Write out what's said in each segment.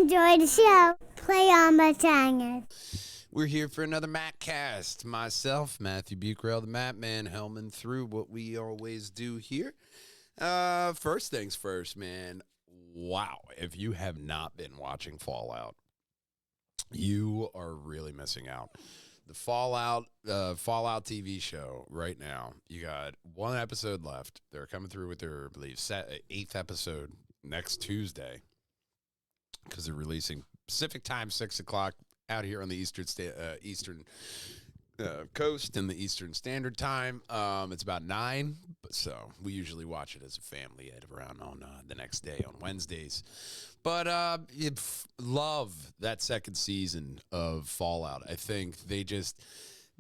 enjoy the show, play on my channel. We're here for another Mattcast. Myself, Matthew Bucarell, the Matt Man, helming through what we always do here. First things first, man. Wow. If you have not been watching Fallout, you are really missing out. The Fallout TV show right now, you got one episode left. They're coming through with their, I believe, 8th episode next Tuesday because they're releasing Pacific time, 6 o'clock out here on the Eastern Coast and the Eastern Standard Time. It's about 9, so we usually watch it as a family at around on the next day on Wednesdays. But love that second season of Fallout. I think they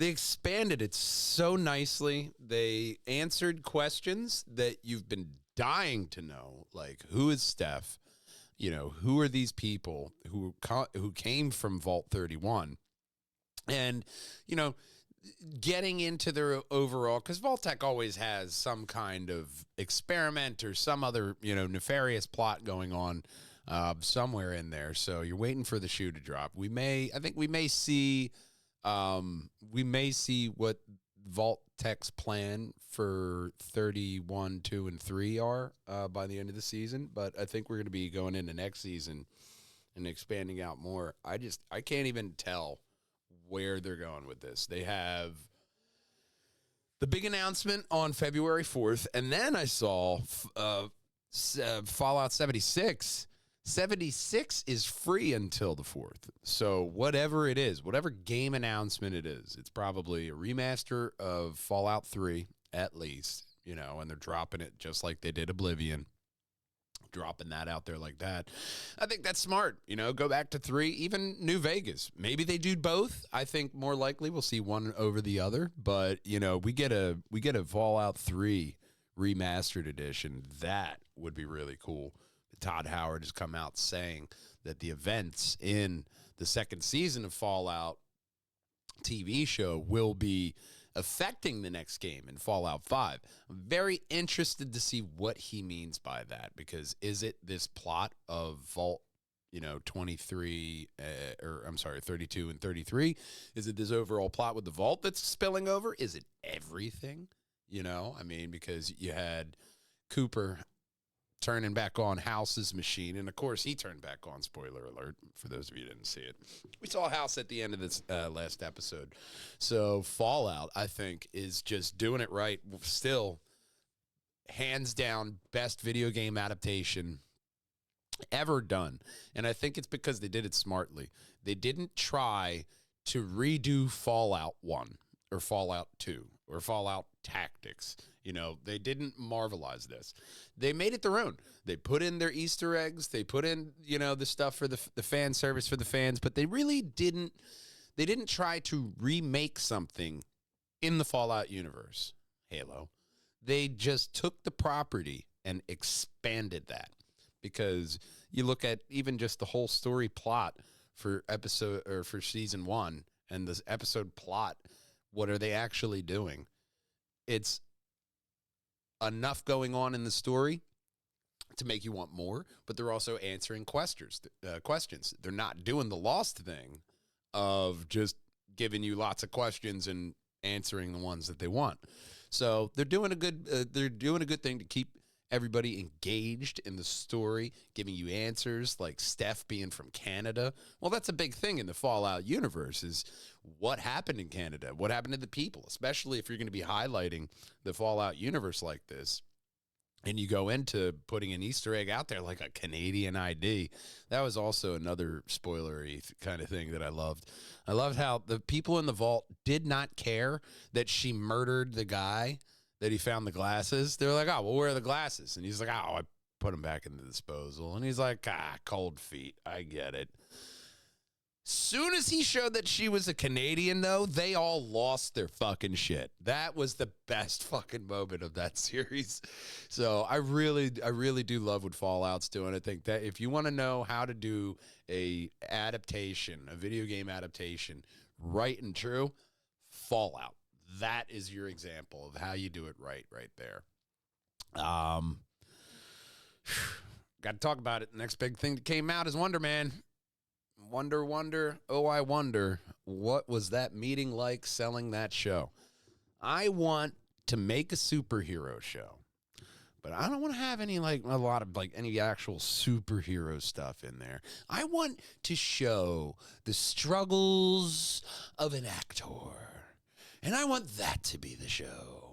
expanded it so nicely. They answered questions that you've been dying to know, like who is Steph? You know, who are these people who came from Vault 31? And, you know, getting into their overall, because Vault-Tec always has some kind of experiment or some other, nefarious plot going on somewhere in there. So you're waiting for the shoe to drop. I think we may see what Vault-Tec's plan for 31, 2, and 3 are by the end of the season. But I think we're going to be going into next season and expanding out more. I can't even tell where they're going with this. They have the big announcement on February 4th, and then I saw Fallout 76. 76 is free until the 4th. So whatever it is, whatever game announcement it is, it's probably a remaster of Fallout 3 at least, and they're dropping it just like they did Oblivion. Dropping that out there like that. I think that's smart. Go back to 3, even New Vegas. Maybe they do both. I think more likely we'll see one over the other, but we get a Fallout 3 remastered edition. That would be really cool. Todd Howard has come out saying that the events in the second season of Fallout TV show will be affecting the next game in Fallout 5. I'm very interested to see what he means by that, because is it this plot of Vault 32 and 33? Is it this overall plot with the Vault that's spilling over? Is it everything? Because you had Cooper turning back on House's machine, and of course he turned back on, spoiler alert for those of you who didn't see it. We saw House at the end of this last episode. So Fallout, I think, is just doing it right. Still, hands down, best video game adaptation ever done. And I think it's because they did it smartly. They didn't try to redo Fallout 1 or Fallout 2 or Fallout Tactics. They didn't marvelize this. They made it their own. They put in their Easter eggs. They put in, the stuff for the fan service for the fans, but they really didn't. They didn't try to remake something in the Fallout universe, Halo. They just took the property and expanded that, because you look at even just the whole story plot for season 1 and this episode plot. What are they actually doing? It's enough going on in the story to make you want more, but they're also answering questions. They're not doing the Lost thing of just giving you lots of questions and answering the ones that they want. So they're doing a good thing to keep everybody engaged in the story, giving you answers, like Steph being from Canada. Well, that's a big thing in the Fallout universe, is what happened in Canada, what happened to the people, especially if you're going to be highlighting the Fallout universe like this. And you go into putting an Easter egg out there like a Canadian ID. That was also another spoilery kind of thing that I loved. I loved how the people in the vault did not care that she murdered the guy that he found the glasses. They're like, oh, well, where are the glasses? And he's like, oh, I put them back in the disposal. And he's like, cold feet. I get it. Soon as he showed that she was a Canadian, though, they all lost their fucking shit. That was the best fucking moment of that series. So I really do love what Fallout's doing. I think that if you want to know how to do a video game adaptation, right and true, Fallout. That is your example of how you do it right there. Got to talk about it. The next big thing that came out is Wonder Man. wonder, oh, I wonder, what was that meeting like selling that show? I want to make a superhero show, but I don't want to have any, like, a lot of, like, any actual superhero stuff in there. I want to show the struggles of an actor, and I want that to be the show.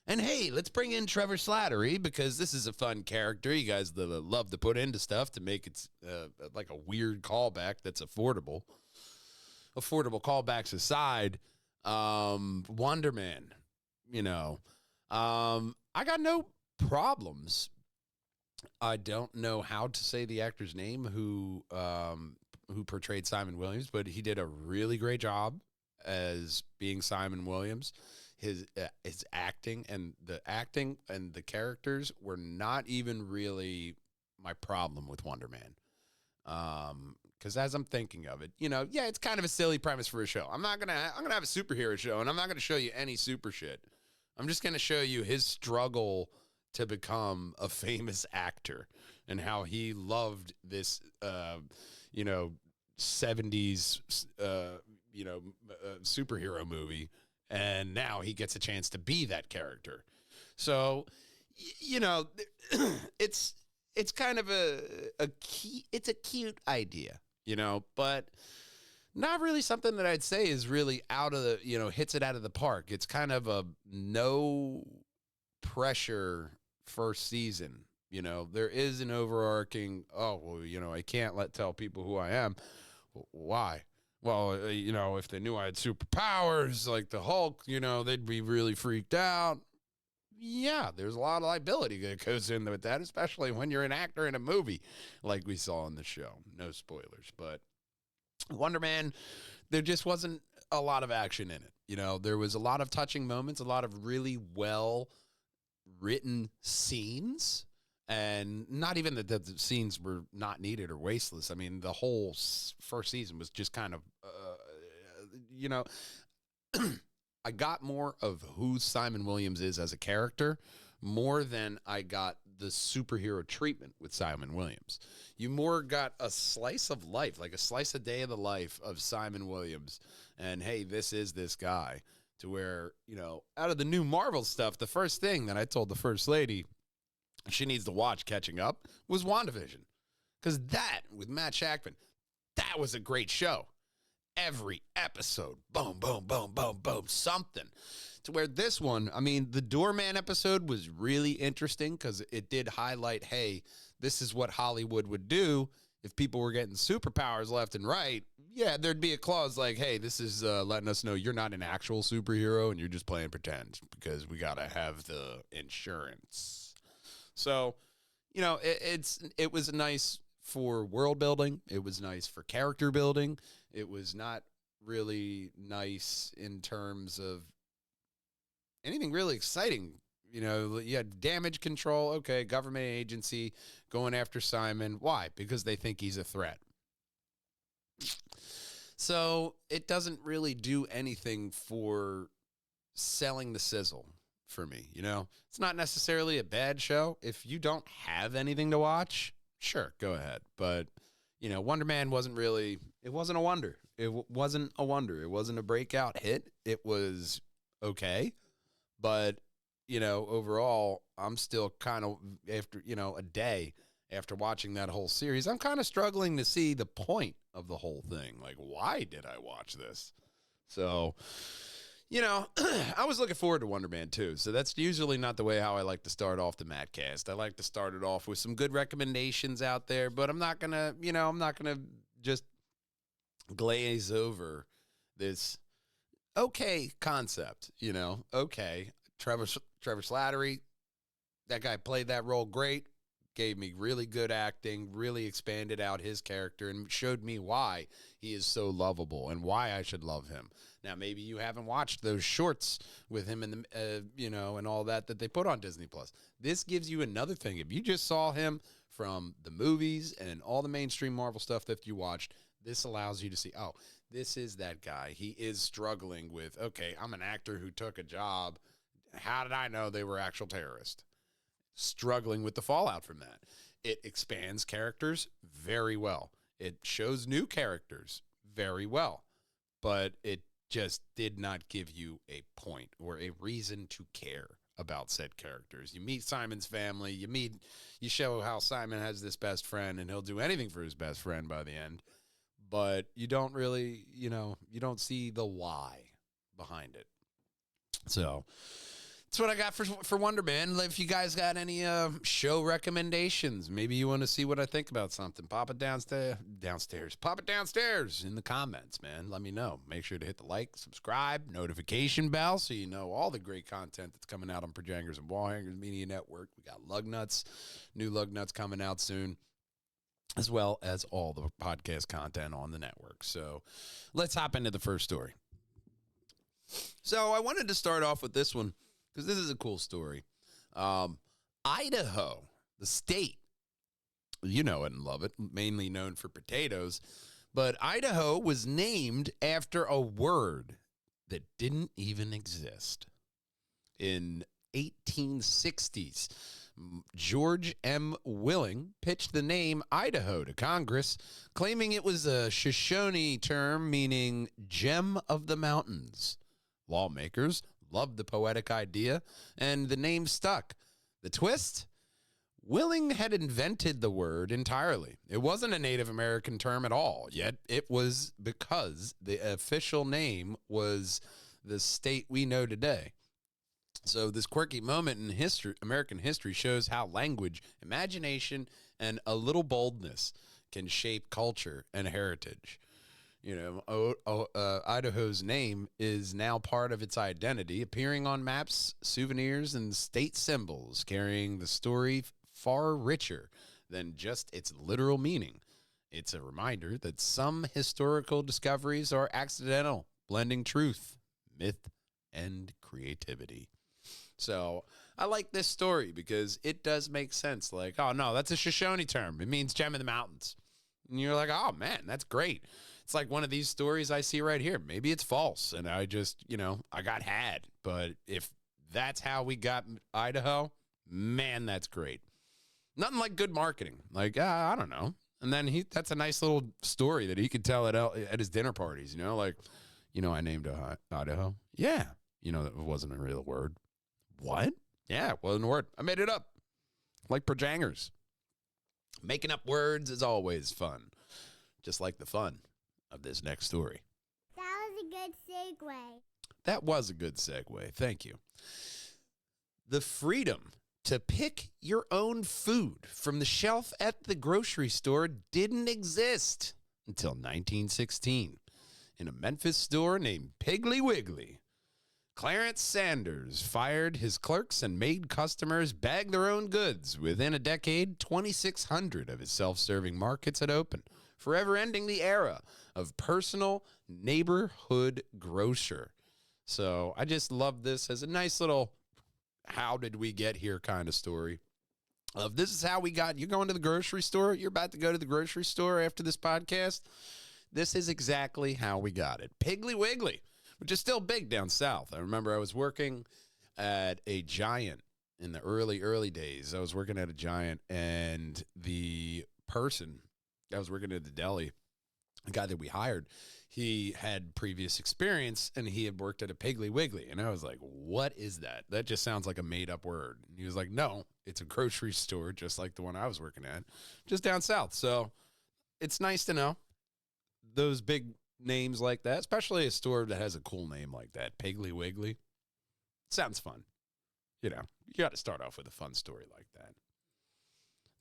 And hey, let's bring in Trevor Slattery, because this is a fun character. You guys love to put into stuff to make it like a weird callback that's affordable. Affordable callbacks aside, Wonder Man, I got no problems. I don't know how to say the actor's name who portrayed Simon Williams, but he did a really great job as being Simon Williams. His acting and the characters were not even really my problem with Wonder Man. Because as I'm thinking of it, yeah, it's kind of a silly premise for a show. I'm gonna have a superhero show, and I'm not gonna show you any super shit. I'm just gonna show you his struggle to become a famous actor and how he loved this, 70s, superhero movie. And now he gets a chance to be that character. So, it's kind of it's a cute idea, but not really something that I'd say is really out of the, hits it out of the park. It's kind of a no pressure first season. There is an overarching, I can't tell people who I am. Why? Well, if they knew I had superpowers like the Hulk, they'd be really freaked out. Yeah, there's a lot of liability that goes in with that, especially when you're an actor in a movie like we saw in the show. No spoilers, but Wonder Man, there just wasn't a lot of action in it. There was a lot of touching moments, a lot of really well written scenes. And not even that the scenes were not needed or wasteless. I mean, the whole first season was just kind of, I got more of who Simon Williams is as a character more than I got the superhero treatment with Simon Williams. You more got a slice of life, like a slice a day of the life of Simon Williams. And hey, this is this guy, to where, out of the new Marvel stuff, the first thing that I told the First Lady she needs to watch catching up was WandaVision. Because that, with Matt Shackman, that was a great show. Every episode, boom, boom, boom, boom, boom, something. To where this one, I mean, the Doorman episode was really interesting because it did highlight, hey, this is what Hollywood would do if people were getting superpowers left and right. Yeah, there'd be a clause like, hey, this is letting us know you're not an actual superhero and you're just playing pretend because we got to have the insurance. So, it was nice for world building. It was nice for character building. It was not really nice in terms of anything really exciting. You had damage control. Okay, government agency going after Simon. Why? Because they think he's a threat. So it doesn't really do anything for selling the sizzle for me. It's not necessarily a bad show. If you don't have anything to watch, sure, go ahead. But, Wonder Man wasn't really, it wasn't a wonder. It wasn't a wonder. It wasn't a breakout hit. It was okay. But, overall, I'm still kind of, after, a day after watching that whole series, I'm kind of struggling to see the point of the whole thing. Like, why did I watch this? So, I was looking forward to Wonder Man too. So that's usually not the way how I like to start off the Mattcast. I like to start it off with some good recommendations out there, but I'm not going to, just glaze over this okay concept, okay. Trevor Slattery, that guy played that role great. Gave me really good acting, really expanded out his character, and showed me why he is so lovable and why I should love him. Now, maybe you haven't watched those shorts with him in the, and all that they put on Disney Plus. This gives you another thing. If you just saw him from the movies and all the mainstream Marvel stuff that you watched, this allows you to see, oh, this is that guy. He is struggling with, okay, I'm an actor who took a job. How did I know they were actual terrorists? Struggling with the fallout from that. It expands characters very well. It shows new characters very well, but it just did not give you a point or a reason to care about said characters. You meet Simon's family, you show how Simon has this best friend and he'll do anything for his best friend by the end, but you don't really, you don't see the why behind it. So that's what I got for Wonder Man. If you guys got any show recommendations, maybe you want to see what I think about something, pop it downstairs. Pop it downstairs in the comments, man. Let me know. Make sure to hit the like, subscribe, notification bell so you know all the great content that's coming out on Projangers and Wallhangers Media Network. We got Lug Nuts, new Lug Nuts coming out soon, as well as all the podcast content on the network. So let's hop into the first story. So I wanted to start off with this one, because this is a cool story. Idaho, the state, you know it and love it, mainly known for potatoes, but Idaho was named after a word that didn't even exist. In 1860s, George M. Willing pitched the name Idaho to Congress, claiming it was a Shoshone term meaning gem of the mountains. Lawmakers loved the poetic idea, and the name stuck. The twist? Willing had invented the word entirely. It wasn't a Native American term at all, yet it was because the official name was the state we know today. So this quirky moment in history, American history, shows how language, imagination, and a little boldness can shape culture and heritage. Idaho's name is now part of its identity, appearing on maps, souvenirs, and state symbols, carrying the story far richer than just its literal meaning. It's a reminder that some historical discoveries are accidental, blending truth, myth, and creativity. So I like this story because it does make sense. Like, oh, no, that's a Shoshone term. It means gem of the mountains. And you're like, oh, man, that's great. It's like one of these stories I see right here. Maybe it's false, and I just, I got had. But if that's how we got Idaho, man, that's great. Nothing like good marketing. Like, I don't know. And then that's a nice little story that he could tell at his dinner parties, like, I named Idaho. Yeah. It wasn't a real word. What? Yeah, it wasn't a word. I made it up. Like Projangers. Making up words is always fun. Just like the fun of this next story. That was a good segue. That was a good segue. Thank you. The freedom to pick your own food from the shelf at the grocery store didn't exist until 1916 in a Memphis store named Piggly Wiggly. Clarence Sanders fired his clerks and made customers bag their own goods. Within a decade, 2,600 of his self-serving markets had opened, forever ending the era of personal neighborhood grocer. So I just love this as a nice little how did we get here kind of story. This is how we got. You're going to the grocery store. You're about to go to the grocery store after this podcast. This is exactly how we got it. Piggly Wiggly, which is still big down south. I remember I was working at a Giant in the early days. I was working at a Giant, and the person I was working at the deli, the guy that we hired, he had previous experience, and he had worked at a Piggly Wiggly. And I was like, what is that? That just sounds like a made-up word. And he was like, no, it's a grocery store just like the one I was working at, just down south. So it's nice to know those big names like that, especially a store that has a cool name like that, Piggly Wiggly. Sounds fun. You got to start off with a fun story like that.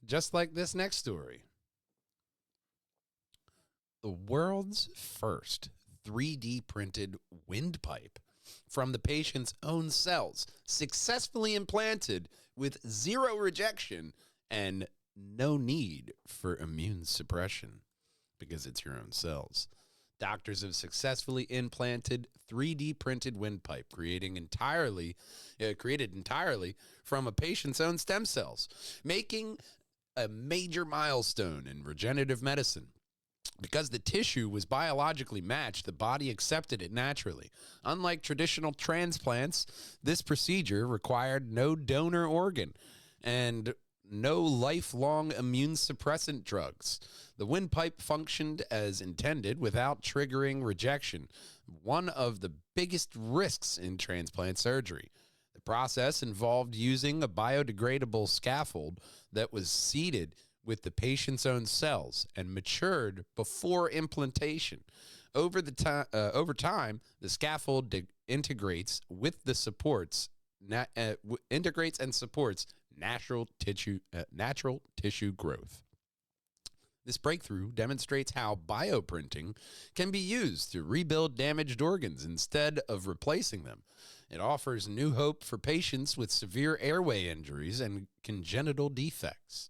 Just like this next story. The world's first 3D printed windpipe from the patient's own cells, successfully implanted with zero rejection and no need for immune suppression because it's your own cells. Doctors have successfully implanted 3D printed windpipe, created entirely from a patient's own stem cells, making a major milestone in regenerative medicine. Because the tissue was biologically matched, the body accepted it naturally. Unlike traditional transplants, this procedure required no donor organ and no lifelong immune suppressant drugs. The windpipe functioned as intended without triggering rejection, one of the biggest risks in transplant surgery. The process involved using a biodegradable scaffold that was seeded with the patient's own cells and matured before implantation. Over time, the scaffold integrates with the supports, integrates and supports natural tissue growth. This breakthrough demonstrates how bioprinting can be used to rebuild damaged organs instead of replacing them. It offers new hope for patients with severe airway injuries and congenital defects.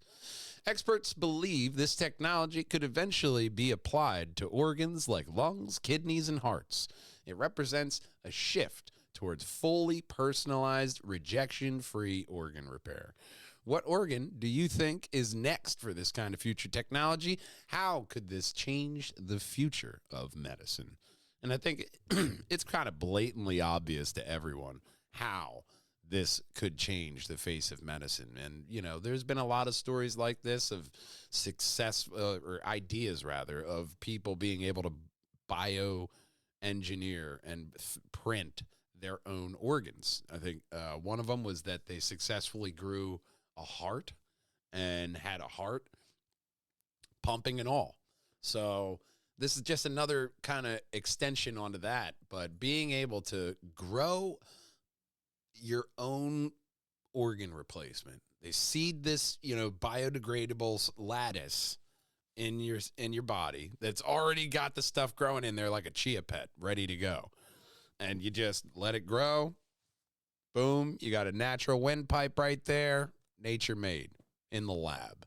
Experts believe this technology could eventually be applied to organs like lungs, kidneys, and hearts. It represents a shift towards fully personalized, rejection-free organ repair. What organ do you think is next for this kind of future technology? How could this change the future of medicine? And I think it's kind of blatantly obvious to everyone how this could change the face of medicine. And, you know, there's been a lot of stories like this of success, or ideas rather, of people being able to bioengineer and print their own organs. I think one of them was that they successfully grew a heart and had a heart pumping and all. So this is just another kind of extension onto that. But being able to grow your own organ replacement, they seed this, you know, biodegradable lattice in your body that's already got the stuff growing in there like a chia pet ready to go, and you just let it grow. Boom, you got a natural windpipe right there, nature made in the lab.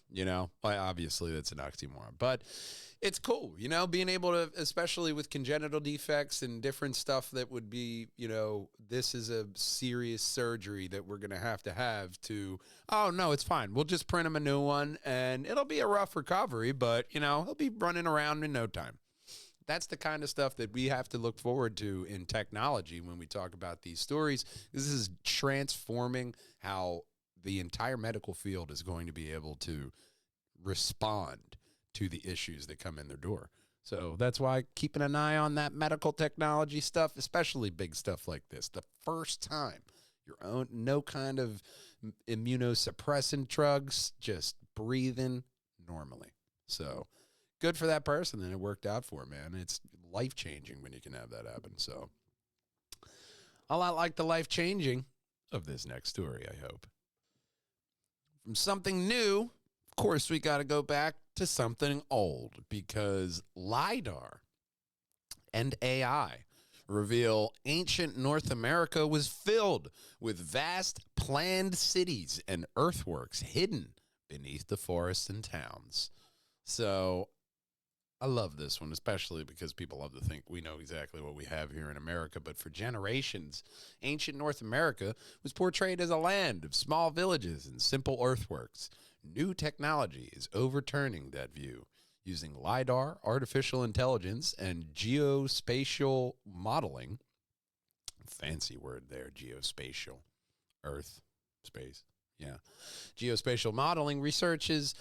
You know, obviously that's an oxymoron, but it's cool, you know, being able to, especially with congenital defects and different stuff that would be, you know, this is a serious surgery that we're going to have to, oh, no, it's fine. We'll just print him a new one, and it'll be a rough recovery, but, you know, he'll be running around in no time. That's the kind of stuff that we have to look forward to in technology when we talk about these stories. This is transforming how the entire medical field is going to be able to respond to the issues that come in their door. So that's why keeping an eye on that medical technology stuff, especially big stuff like this, the first time your own, no kind of immunosuppressant drugs, just breathing normally. So good for that person that it worked out for, man. It's life-changing when you can have that happen. So a lot like the life-changing of this next story, I hope. From something new, of course, we got to go back to something old, because LiDAR and AI reveal ancient North America was filled with vast planned cities and earthworks hidden beneath the forests and towns. So I love this one, especially because people love to think we know exactly what we have here in America. But for generations, ancient North America was portrayed as a land of small villages and simple earthworks. New technology is overturning that view. Using LiDAR, artificial intelligence, and geospatial modeling. Fancy word there, geospatial. Earth, space, yeah. Geospatial modeling researches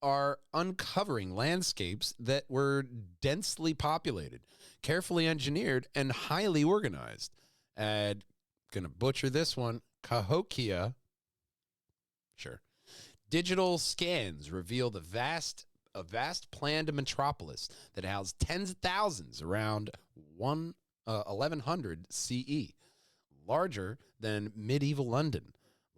are uncovering landscapes that were densely populated, carefully engineered, and highly organized. And gonna butcher this one, Cahokia. Sure. Digital scans reveal a vast planned metropolis that housed tens of thousands around 1100 CE, larger than medieval London.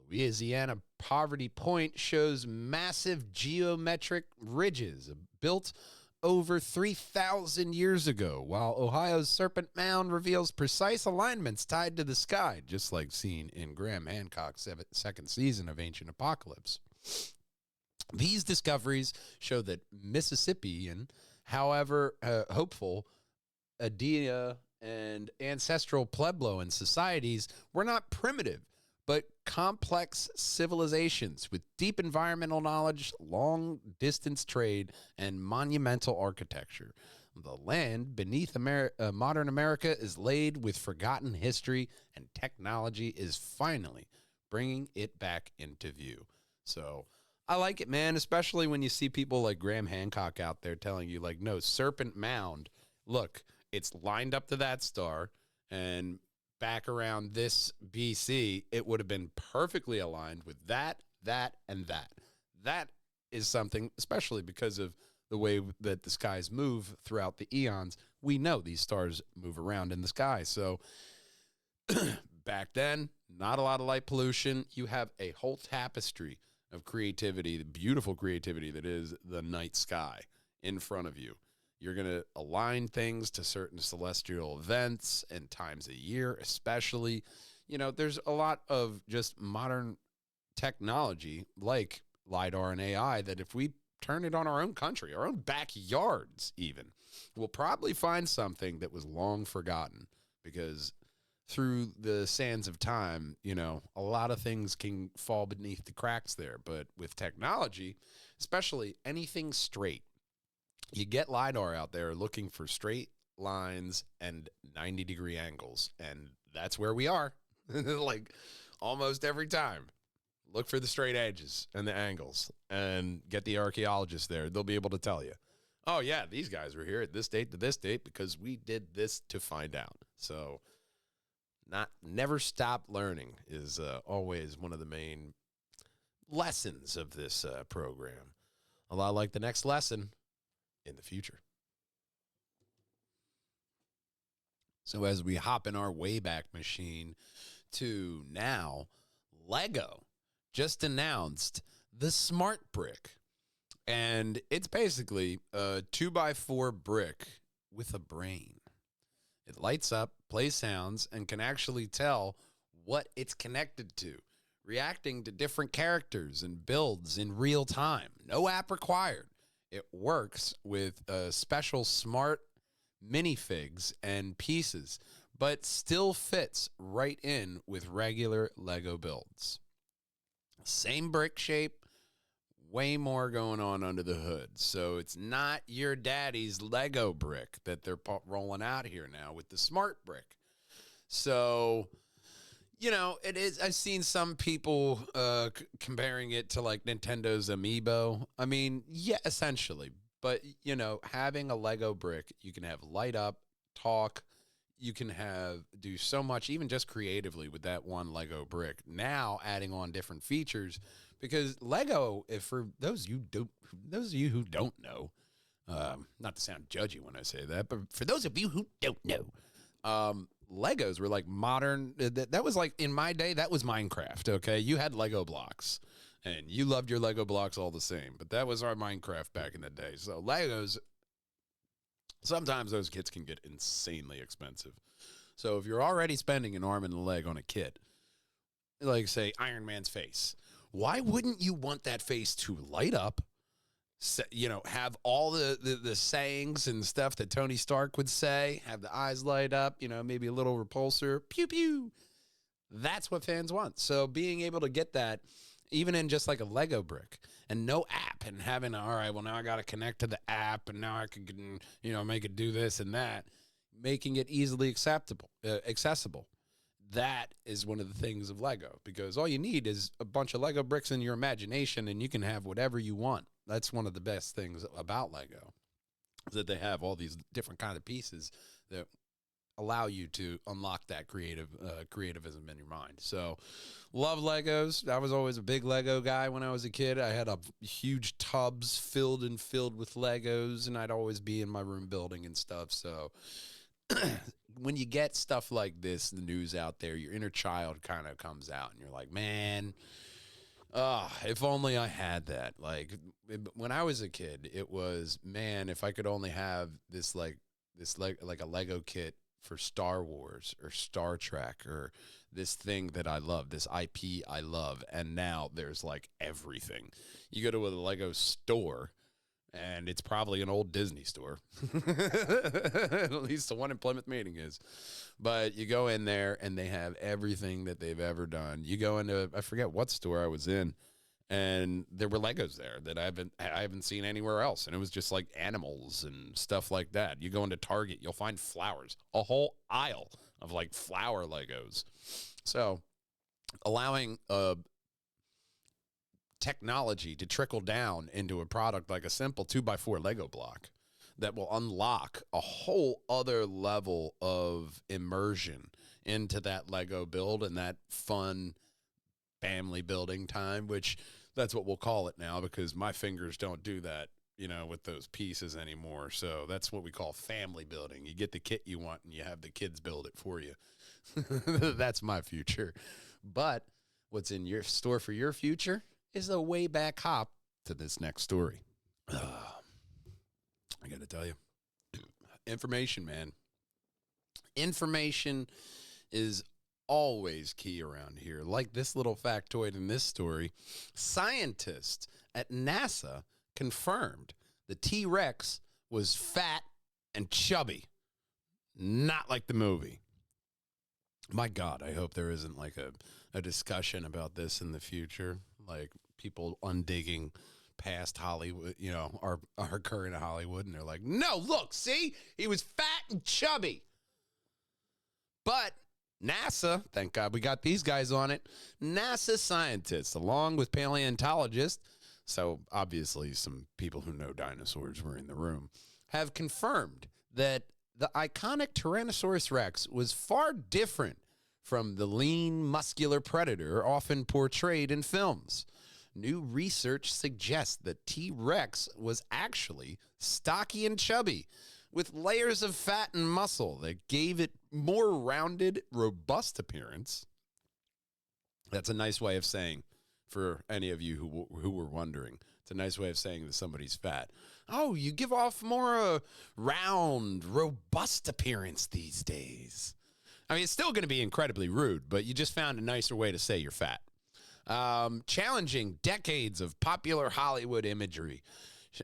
Louisiana Poverty Point shows massive geometric ridges built over 3,000 years ago, while Ohio's Serpent Mound reveals precise alignments tied to the sky, just like seen in Graham Hancock's second season of Ancient Apocalypse. These discoveries show that Mississippian, however hopeful, Adia and ancestral Puebloan societies were not primitive, but complex civilizations with deep environmental knowledge, long-distance trade, and monumental architecture. The land beneath modern America is laid with forgotten history, and technology is finally bringing it back into view. So I like it, man, especially when you see people like Graham Hancock out there telling you, like, no, Serpent Mound, look, it's lined up to that star, and back around this BC, it would have been perfectly aligned with that, and that. That is something, especially because of the way that the skies move throughout the eons. We know these stars move around in the sky. So back then, not a lot of light pollution. You have a whole tapestry of creativity, the beautiful creativity that is the night sky in front of you. You're going to align things to certain celestial events and times a year, especially. You know, there's a lot of just modern technology like LiDAR and AI that if we turn it on our own country, our own backyards even, we'll probably find something that was long forgotten, because through the sands of time, you know, a lot of things can fall beneath the cracks there. But with technology, especially anything straight, you get LiDAR out there looking for straight lines and 90-degree angles. And that's where we are. Like almost every time. Look for the straight edges and the angles and get the archaeologists there. They'll be able to tell you, oh, yeah, these guys were here at this date to this date because we did this to find out. So never stop learning is always one of the main lessons of this program. A lot like the next lesson in the future. So as we hop in our Wayback Machine to now, Lego just announced the Smart Brick. And it's basically a 2x4 brick with a brain. It lights up, plays sounds, and can actually tell what it's connected to, reacting to different characters and builds in real time. No app required. It works with special smart minifigs and pieces, but still fits right in with regular Lego builds. Same brick shape, way more going on under the hood. So it's not your daddy's Lego brick that they're rolling out here now with the Smart Brick. So, you know, it is. I've seen some people comparing it to like Nintendo's Amiibo. I mean, yeah, essentially. But, you know, having a Lego brick, you can have light up, talk. You can do so much, even just creatively with that one Lego brick. Now adding on different features, because Lego, if for those of you who don't know, not to sound judgy when I say that, but for those of you who don't know, Legos were like modern. That was like in my day, that was Minecraft. Okay, you had Lego blocks, and you loved your Lego blocks all the same. But that was our Minecraft back in the day. So Legos. Sometimes those kits can get insanely expensive. So if you're already spending an arm and a leg on a kit, like say Iron Man's face, why wouldn't you want that face to light up, you know, have all the sayings and stuff that Tony Stark would say, have the eyes light up, you know, maybe a little repulsor, pew, pew. That's what fans want. So being able to get that, even in just like a Lego brick and no app, and having, all right, well, now I got to connect to the app, and now I can, you know, make it do this and that, making it easily accessible. That is one of the things of Lego, because all you need is a bunch of Lego bricks in your imagination, and you can have whatever you want. That's one of the best things about Lego, is that they have all these different kind of pieces that allow you to unlock that creativism in your mind. So love Legos. I was always a big Lego guy when I was a kid. I had a huge tubs filled with Legos, and I'd always be in my room building and stuff. So when you get stuff like this, the news out there, your inner child kind of comes out, and you're like, man, if only I had that. Like when I was a kid, it was, man, if I could only have this like a Lego kit for Star Wars or Star Trek or this thing that I love, this IP I love. And now there's like everything. You go to a Lego store, and it's probably an old Disney store. At least the one in Plymouth Meeting is. But you go in there, and they have everything that they've ever done. You go into, I forget what store I was in, and there were Legos there that I haven't seen anywhere else. And it was just like animals and stuff like that. You go into Target, you'll find flowers, a whole aisle of like flower Legos. So allowing technology to trickle down into a product like a simple 2x4 Lego block that will unlock a whole other level of immersion into that Lego build and that fun family building time, which that's what we'll call it now because my fingers don't do that, with those pieces anymore. So that's what we call family building. You get the kit you want and you have the kids build it for you. That's my future. But what's in your store for your future is a way back hop to this next story. I got to tell you, information, man. Information is always key around here. Like this little factoid in this story, scientists at NASA confirmed the T-Rex was fat and chubby, not like the movie. My God, I hope there isn't like a discussion about this in the future, like people undigging past Hollywood, our current Hollywood, and they're like, no, look, see, he was fat and chubby. But NASA, thank God we got these guys on it, NASA scientists, along with paleontologists, so obviously some people who know dinosaurs were in the room, have confirmed that the iconic Tyrannosaurus Rex was far different from the lean, muscular predator often portrayed in films. New research suggests that T-Rex was actually stocky and chubby, with layers of fat and muscle that gave it more rounded, robust appearance. That's a nice way of saying, for any of you who were wondering, it's a nice way of saying that somebody's fat. Oh, you give off more round, robust appearance these days. I mean, it's still going to be incredibly rude, but you just found a nicer way to say you're fat. Challenging decades of popular Hollywood imagery.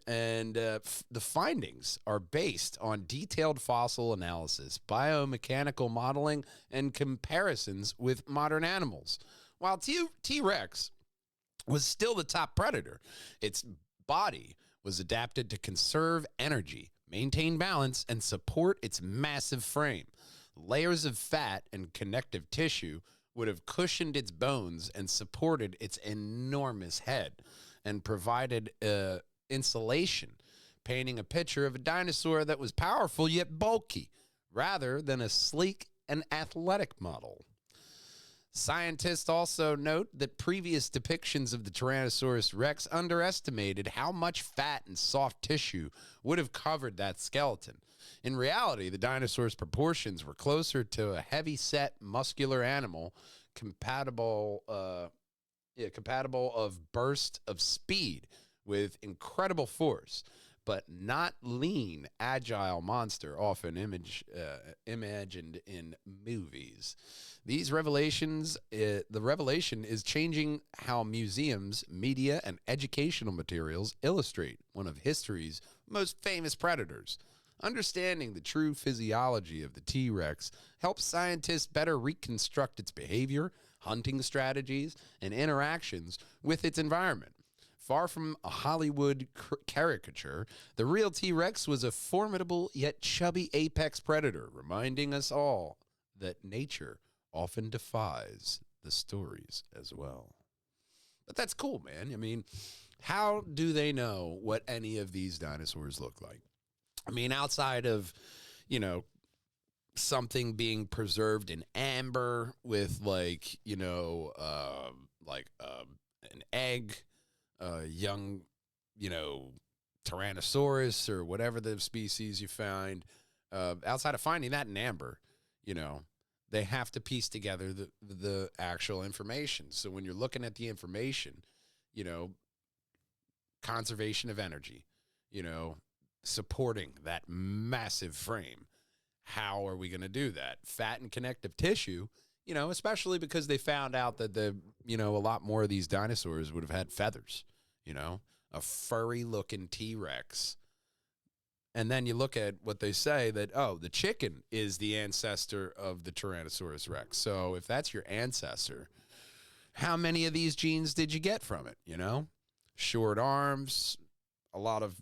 And the findings are based on detailed fossil analysis, biomechanical modeling, and comparisons with modern animals. While T-Rex was still the top predator, its body was adapted to conserve energy, maintain balance, and support its massive frame. Layers of fat and connective tissue would have cushioned its bones and supported its enormous head and provided insulation, painting a picture of a dinosaur that was powerful yet bulky, rather than a sleek and athletic model. Scientists also note that previous depictions of the Tyrannosaurus Rex underestimated how much fat and soft tissue would have covered that skeleton. In reality, the dinosaur's proportions were closer to a heavy-set, muscular animal compatible of burst of speed with incredible force, but not lean, agile monster often imagined in movies. These revelations, the revelation is changing how museums, media, and educational materials illustrate one of history's most famous predators. Understanding the true physiology of the T-Rex helps scientists better reconstruct its behavior, hunting strategies, and interactions with its environment. Far from a Hollywood caricature, the real T-Rex was a formidable yet chubby apex predator, reminding us all that nature often defies the stories as well. But that's cool, man. I mean, how do they know what any of these dinosaurs look like? I mean, outside of, something being preserved in amber with an egg, young, Tyrannosaurus or whatever the species you find, outside of finding that in amber, they have to piece together the actual information. So when you're looking at the information, conservation of energy, supporting that massive frame. How are we going to do that? Fat and connective tissue, especially because they found out that a lot more of these dinosaurs would have had feathers, a furry looking T-Rex. And then you look at what they say that, the chicken is the ancestor of the Tyrannosaurus Rex. So if that's your ancestor, how many of these genes did you get from it? Short arms, a lot of,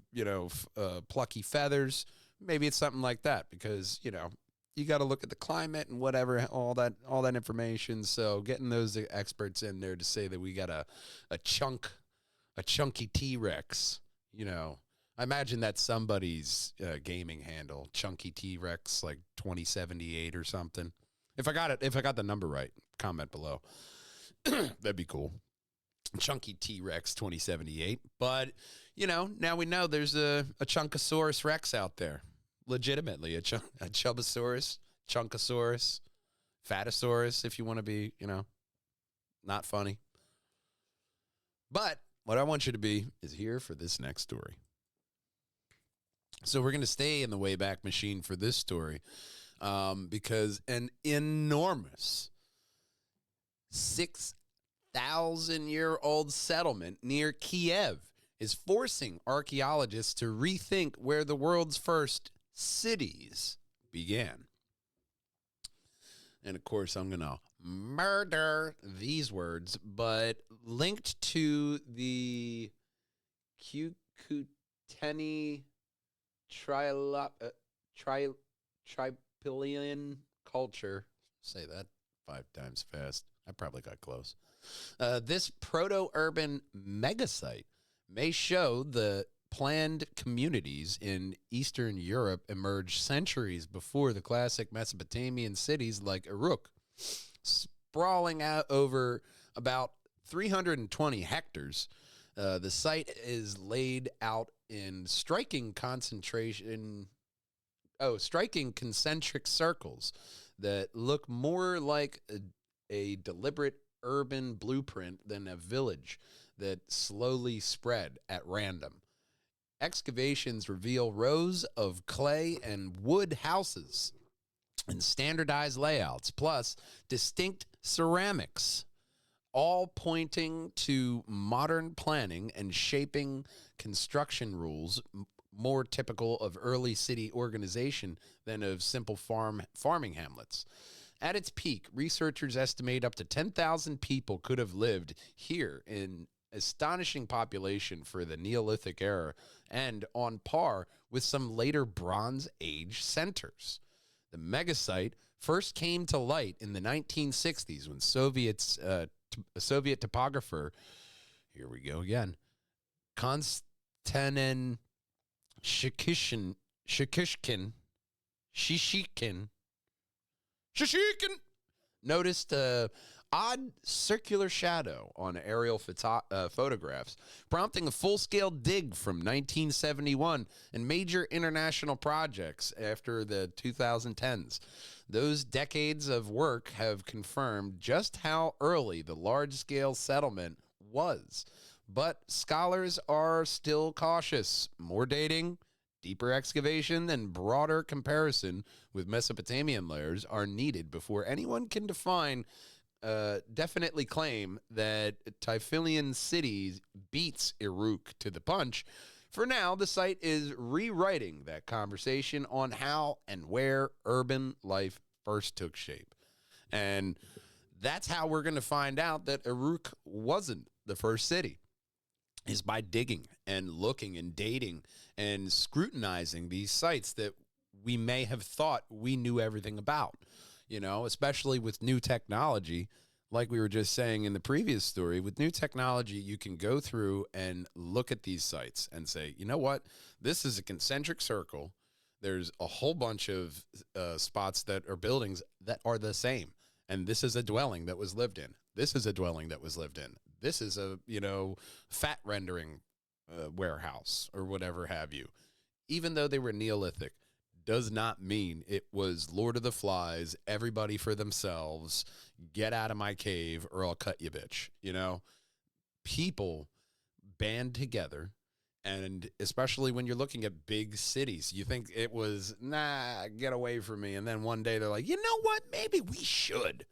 plucky feathers. Maybe it's something like that because, you got to look at the climate and whatever, all that information. So getting those experts in there to say that we got a chunk a chunky T-Rex, I imagine that's somebody's gaming handle, chunky T-Rex, like 2078 or something. If I got the number right, comment below. That'd be cool. Chunky T-Rex 2078. But, now we know there's a Chunkosaurus Rex out there. Legitimately, a Chubbosaurus, Chunkosaurus, Fatosaurus, if you want to be, not funny. But what I want you to be is here for this next story. So we're going to stay in the Wayback Machine for this story because an enormous 6,000-year-old settlement near Kiev is forcing archaeologists to rethink where the world's first cities began. And, of course, I'm going to murder these words, but linked to the Cucuteni Tripillion culture. Say that 5 times fast. I probably got close. This proto-urban megasite may show the planned communities in Eastern Europe emerged centuries before the classic Mesopotamian cities like Uruk, sprawling out over about 320 hectares. The site is laid out in striking concentric circles that look more like a deliberate urban blueprint than a village that slowly spread at random. Excavations reveal rows of clay and wood houses and standardized layouts, plus distinct ceramics, all pointing to modern planning and shaping construction rules more typical of early city organization than of simple farming hamlets. At its peak, researchers estimate up to 10,000 people could have lived here in astonishing population for the Neolithic era and on par with some later Bronze Age centers. The megasite first came to light in the 1960s when Soviet topographer, here we go again, Konstantin Shishkin noticed a odd circular shadow on aerial photographs, prompting a full-scale dig from 1971 and major international projects after the 2010s. Those decades of work have confirmed just how early the large-scale settlement was. But scholars are still cautious. More dating, deeper excavation, and broader comparison with Mesopotamian layers are needed before anyone can definitely claim that Typhilian cities beats Uruk to the punch. For now, the site is rewriting that conversation on how and where urban life first took shape. And that's how we're going to find out that Uruk wasn't the first city, is by digging and looking and dating and scrutinizing these sites that we may have thought we knew everything about, especially with new technology. Like we were just saying in the previous story, with new technology, you can go through and look at these sites and say, you know what, this is a concentric circle. There's a whole bunch of spots that are buildings that are the same. And this is a dwelling that was lived in. This is a dwelling that was lived in. This is a, fat rendering warehouse or whatever have you. Even though they were Neolithic, does not mean it was Lord of the Flies, everybody for themselves, get out of my cave or I'll cut you, bitch. People band together, and especially when you're looking at big cities, you think it was, nah, get away from me. And then one day they're like, you know what, maybe we should.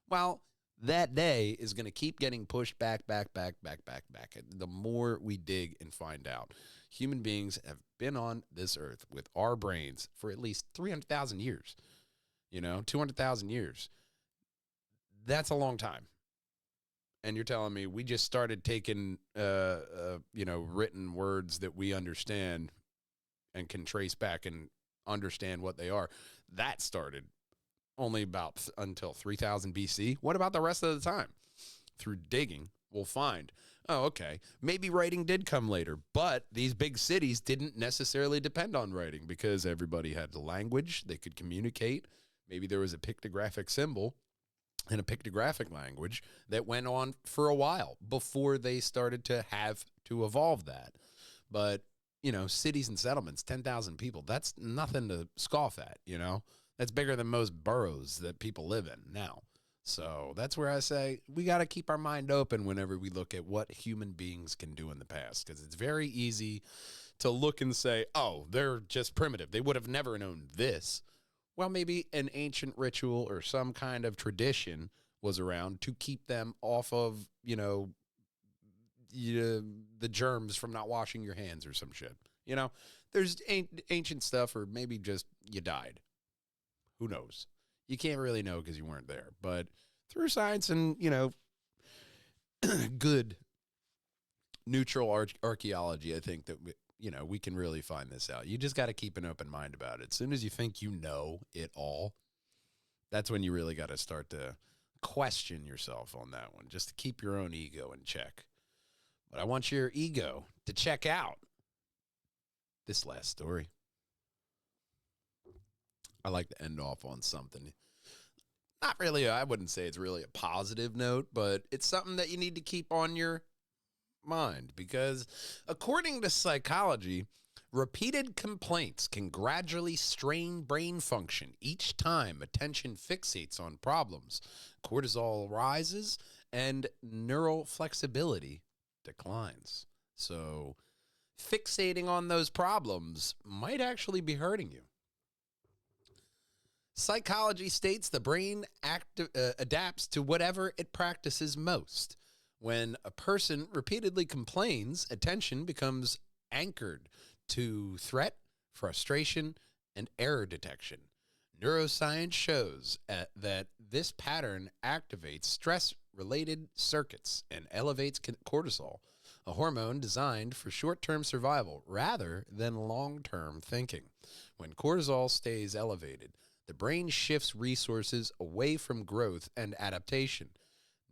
Well, that day is going to keep getting pushed back. The more we dig and find out, human beings have been on this earth with our brains for at least 300,000 years, 200,000 years. That's a long time. And you're telling me we just started taking, written words that we understand and can trace back and understand what they are. That started only about until 3000 BC. What about the rest of the time? Through digging, we'll find. Oh, okay. Maybe writing did come later, but these big cities didn't necessarily depend on writing because everybody had the language, they could communicate. Maybe there was a pictographic symbol and a pictographic language that went on for a while before they started to have to evolve that. But, cities and settlements, 10,000 people, that's nothing to scoff at, That's bigger than most boroughs that people live in now. So that's where I say we got to keep our mind open whenever we look at what human beings can do in the past, because it's very easy to look and say, oh, they're just primitive. They would have never known this. Well, maybe an ancient ritual or some kind of tradition was around to keep them off of, the germs from not washing your hands or some shit. There's ancient stuff, or maybe just you died. Who knows? You can't really know because you weren't there. But through science and, good neutral archaeology, I think that, we can really find this out. You just got to keep an open mind about it. As soon as you think you know it all, that's when you really got to start to question yourself on that one, just to keep your own ego in check. But I want your ego to check out this last story. I like to end off on something. Not really, I wouldn't say it's really a positive note, but it's something that you need to keep on your mind because according to psychology, repeated complaints can gradually strain brain function each time attention fixates on problems. Cortisol rises and neural flexibility declines. So fixating on those problems might actually be hurting you. Psychology states the brain adapts to whatever it practices most. When a person repeatedly complains, attention becomes anchored to threat, frustration, and error detection. Neuroscience shows that this pattern activates stress-related circuits and elevates cortisol, a hormone designed for short-term survival rather than long-term thinking. When cortisol stays elevated, the brain shifts resources away from growth and adaptation.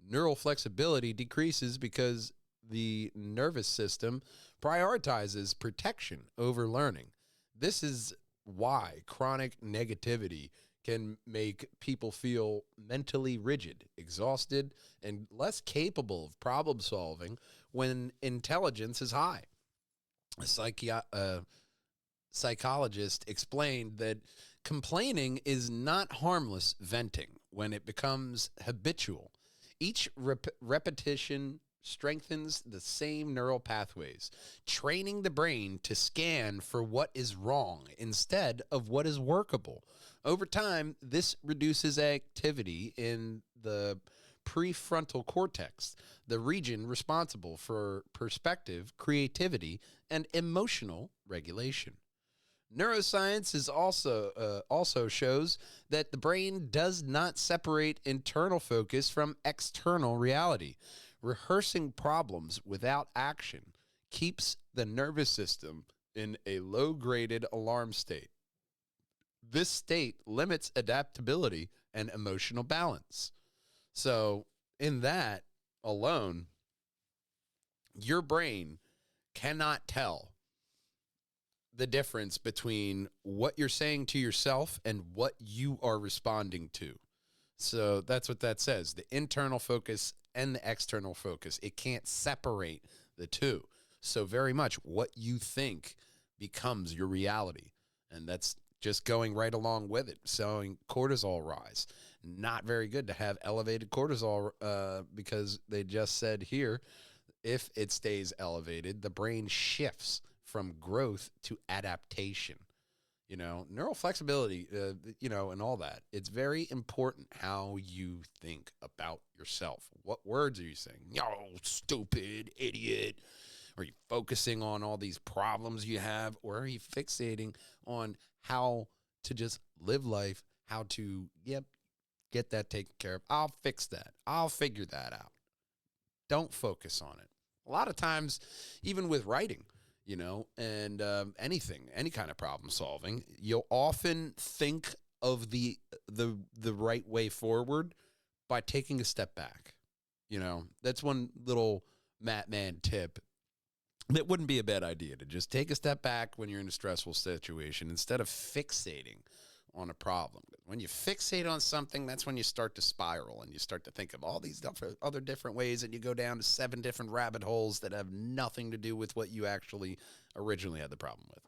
Neural flexibility decreases because the nervous system prioritizes protection over learning. This is why chronic negativity can make people feel mentally rigid, exhausted, and less capable of problem solving when intelligence is high. A psychologist explained that complaining is not harmless venting when it becomes habitual. Each repetition strengthens the same neural pathways, training the brain to scan for what is wrong instead of what is workable. Over time, this reduces activity in the prefrontal cortex, the region responsible for perspective, creativity, and emotional regulation. Neuroscience is also shows that the brain does not separate internal focus from external reality. Rehearsing problems without action keeps the nervous system in a low-graded alarm state. This state limits adaptability and emotional balance. So, in that alone, your brain cannot tell the difference between what you're saying to yourself and what you are responding to. So that's what that says. The internal focus and the external focus. It can't separate the two. So very much what you think becomes your reality. And that's just going right along with it. Showing cortisol rise. Not very good to have elevated cortisol because they just said here, if it stays elevated, the brain shifts from growth to adaptation, neural flexibility, and all that. It's very important how you think about yourself. What words are you saying? Yo, stupid, idiot. Are you focusing on all these problems you have, or are you fixating on how to just live life, how to, get that taken care of? I'll fix that. I'll figure that out. Don't focus on it. A lot of times, even with writing, and anything, any kind of problem solving, you'll often think of the right way forward by taking a step back. That's one little Matt Man tip that wouldn't be a bad idea to just take a step back when you're in a stressful situation instead of fixating on a problem. When you fixate on something, that's when you start to spiral and you start to think of all these other different ways, and you go down to 7 different rabbit holes that have nothing to do with what you actually originally had the problem with.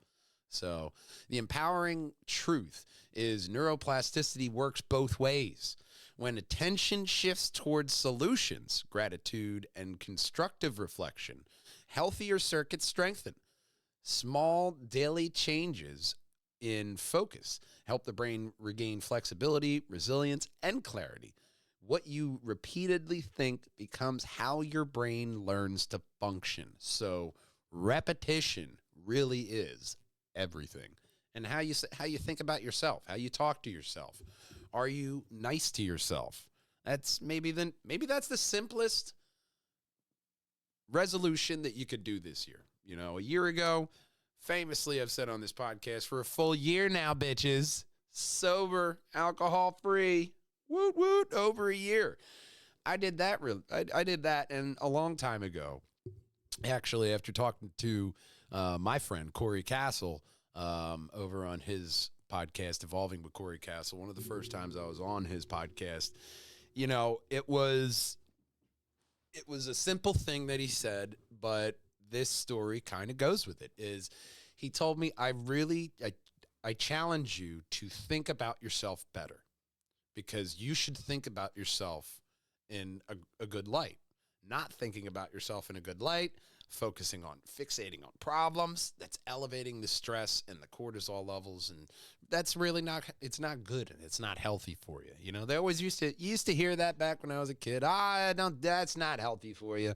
So the empowering truth is neuroplasticity works both ways. When attention shifts towards solutions, gratitude, and constructive reflection, healthier circuits strengthen. Small daily changes in focus help the brain regain flexibility, resilience, and clarity. What you repeatedly think becomes how your brain learns to function. So repetition really is everything. And how you think about yourself, how you talk to yourself. Are you nice to yourself? That's maybe that's the simplest resolution that you could do this year. You know, a year ago, famously, I've said on this podcast, for a full year now, bitches, sober, alcohol-free, woot woot, over a year. I did that I did that, and a long time ago, actually, after talking to my friend Corey Castle over on his podcast, Evolving with Corey Castle, one of the first times I was on his podcast. You know, it was a simple thing that he said, but this story kind of goes with it. Is he told me, I challenge you to think about yourself better, because you should think about yourself in a good light. Not thinking about yourself in a good light, focusing on fixating on problems, that's elevating the stress and the cortisol levels, and that's really it's not good, and it's not healthy for you. You know, they always used to hear that back when I was a kid. That's not healthy for you.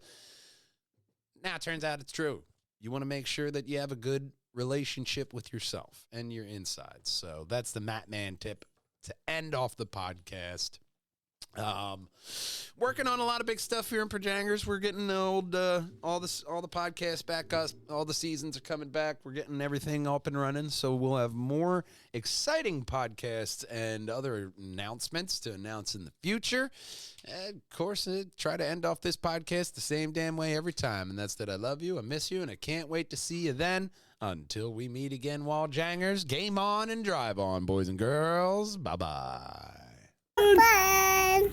Now it turns out it's true. You want to make sure that you have a good relationship with yourself and your insides. So that's the Matt Man tip to end off the podcast. Working on a lot of big stuff here in Pajangers. We're getting all the podcasts back. All the seasons are coming back. We're getting everything up and running. So we'll have more exciting podcasts and other announcements to announce in the future. And of course, try to end off this podcast the same damn way every time. And that's that I love you, I miss you, and I can't wait to see you then. Until we meet again, Wall Jangers, game on and drive on, boys and girls. Bye-bye. Bye.